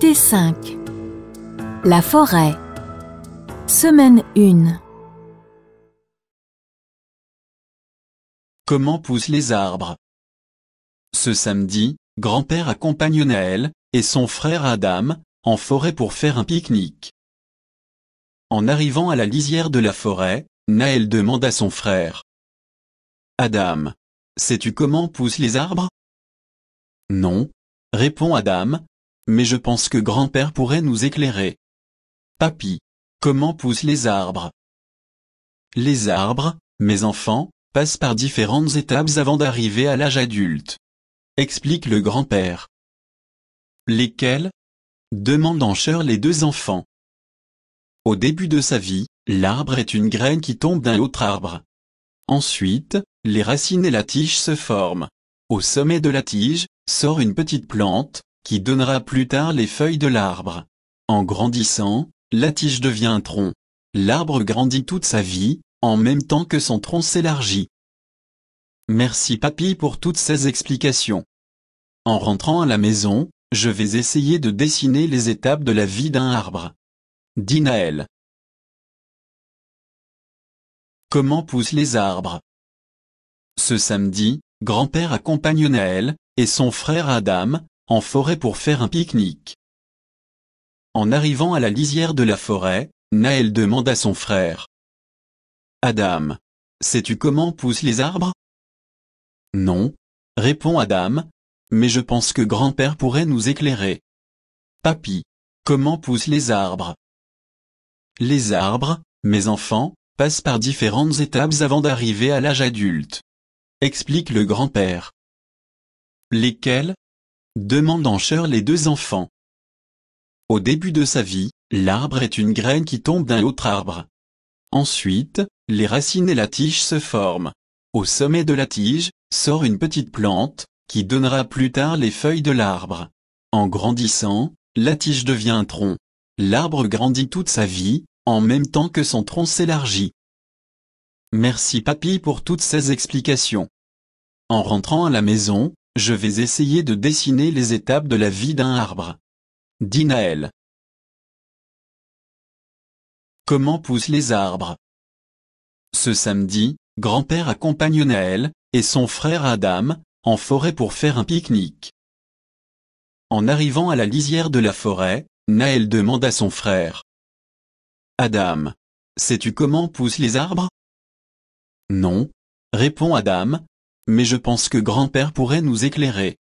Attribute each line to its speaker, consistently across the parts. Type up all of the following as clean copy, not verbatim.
Speaker 1: Activité 5. La forêt. Semaine 1.
Speaker 2: Comment poussent les arbres? Ce samedi, grand-père accompagne Naël et son frère Adam en forêt pour faire un pique-nique. En arrivant à la lisière de la forêt, Naël demande à son frère: Adam, sais-tu comment poussent les arbres? Non, répond Adam, mais je pense que grand-père pourrait nous éclairer. Papy, comment poussent les arbres? Les arbres, mes enfants, passent par différentes étapes avant d'arriver à l'âge adulte, explique le grand-père. Lesquelles? Demandent en chœur les deux enfants. Au début de sa vie, l'arbre est une graine qui tombe d'un autre arbre. Ensuite, les racines et la tige se forment. Au sommet de la tige, sort une petite plante, qui donnera plus tard les feuilles de l'arbre. En grandissant, la tige devient un tronc. L'arbre grandit toute sa vie, en même temps que son tronc s'élargit. Merci papy pour toutes ces explications. En rentrant à la maison, je vais essayer de dessiner les étapes de la vie d'un arbre, dit Naël. Comment poussent les arbres? Ce samedi, grand-père accompagne Naël et son frère Adam en forêt pour faire un pique-nique. En arrivant à la lisière de la forêt, Naël demande à son frère: Adam, sais-tu comment poussent les arbres? Non, répond Adam, mais je pense que grand-père pourrait nous éclairer. Papy, comment poussent les arbres? Les arbres, mes enfants, passent par différentes étapes avant d'arriver à l'âge adulte, explique le grand-père. Lesquelles? Demandent en chœur les deux enfants. Au début de sa vie, l'arbre est une graine qui tombe d'un autre arbre. Ensuite, les racines et la tige se forment. Au sommet de la tige, sort une petite plante, qui donnera plus tard les feuilles de l'arbre. En grandissant, la tige devient un tronc. L'arbre grandit toute sa vie, en même temps que son tronc s'élargit. Merci papy pour toutes ces explications. En rentrant à la maison, je vais essayer de dessiner les étapes de la vie d'un arbre, dit Naël. Comment poussent les arbres? Ce samedi, grand-père accompagne Naël et son frère Adam en forêt pour faire un pique-nique. En arrivant à la lisière de la forêt, Naël demande à son frère: Adam, sais-tu comment poussent les arbres? Non, répond Adam, mais je pense que grand-père pourrait nous éclairer.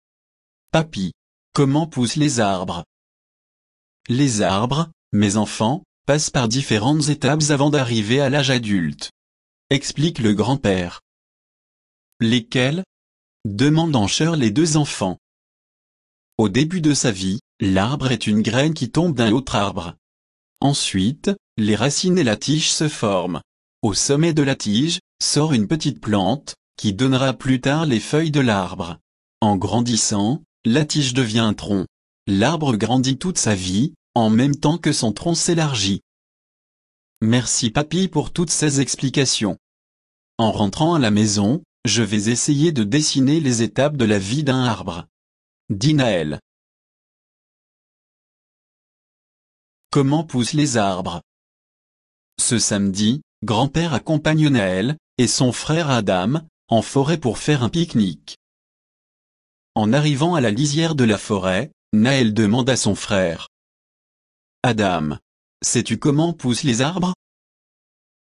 Speaker 2: Papy, comment poussent les arbres? Les arbres, mes enfants, passent par différentes étapes avant d'arriver à l'âge adulte, explique le grand-père. Lesquelles? Demandent en chœur les deux enfants. Au début de sa vie, l'arbre est une graine qui tombe d'un autre arbre. Ensuite, les racines et la tige se forment. Au sommet de la tige, sort une petite plante, qui donnera plus tard les feuilles de l'arbre. En grandissant, la tige devient un tronc. L'arbre grandit toute sa vie, en même temps que son tronc s'élargit. Merci papy pour toutes ces explications. En rentrant à la maison, je vais essayer de dessiner les étapes de la vie d'un arbre, dit Naël. Comment poussent les arbres? Ce samedi, grand-père accompagne Naël et son frère Adam en forêt pour faire un pique-nique. En arrivant à la lisière de la forêt, Naël demande à son frère: Adam, sais-tu comment poussent les arbres?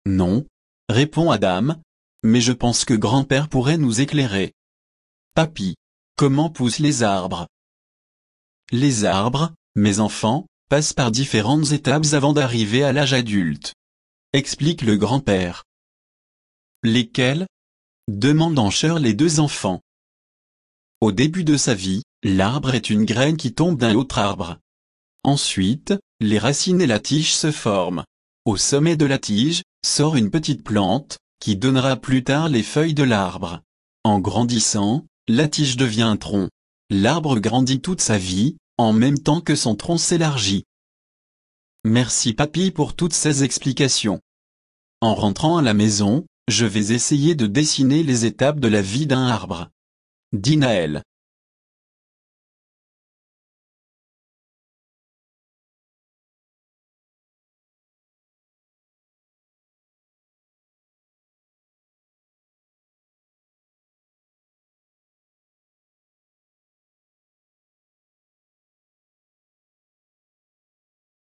Speaker 2: Non, répond Adam, mais je pense que grand-père pourrait nous éclairer. Papy, comment poussent les arbres? Les arbres, mes enfants, passent par différentes étapes avant d'arriver à l'âge adulte, explique le grand-père. Lesquelles? Demandent en chœur les deux enfants. Au début de sa vie, l'arbre est une graine qui tombe d'un autre arbre. Ensuite, les racines et la tige se forment. Au sommet de la tige, sort une petite plante, qui donnera plus tard les feuilles de l'arbre. En grandissant, la tige devient un tronc. L'arbre grandit toute sa vie, en même temps que son tronc s'élargit. Merci papy pour toutes ces explications. En rentrant à la maison, je vais essayer de dessiner les étapes de la vie d'un arbre, dit Naël.